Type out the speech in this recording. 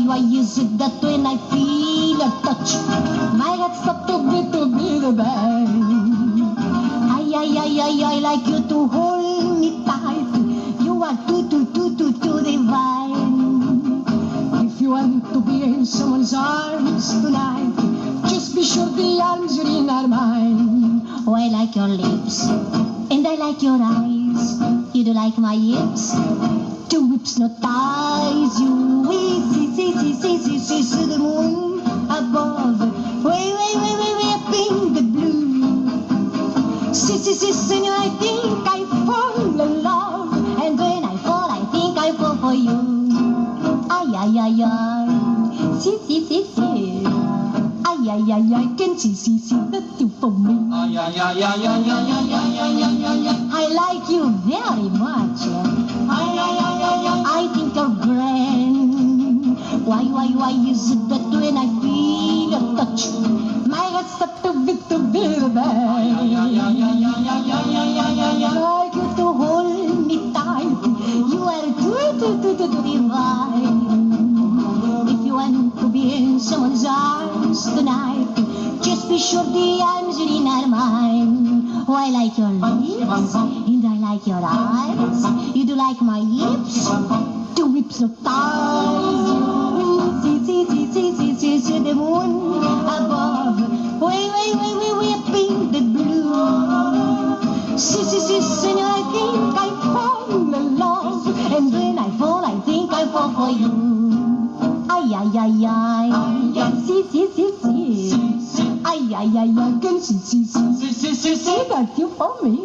why is it that when I feel a touch, my heart stops to beat a bang? I like you to hold me tight. You are too divine. If you want to be in someone's arms tonight, just be sure the arms you're in are mine. Oh, I like your lips, and I like your eyes. You do like my hips? Two whips, no ties. You see the moon above. Way up in the blue. Senor, I think I fall in love. And when I fall, I think I fall for you. Ay. Si. Ay, can see that you for me. Ay. I like you very much. I think you're grand. Why is it that when I feel a touch, my heart stops to beat a bang? I like you to hold me tight. You are too divine. If you want to be in someone's arms tonight, just be sure the arms you're in are mine. Oh, I like your lips, and I like your eyes. You do like my hips, two whips of thighs. See the moon above. Way up in the blue. See, senor, I think I fall in love. And when I fall, I think I fall for you. Ay. Si. Ay, can see that you for me.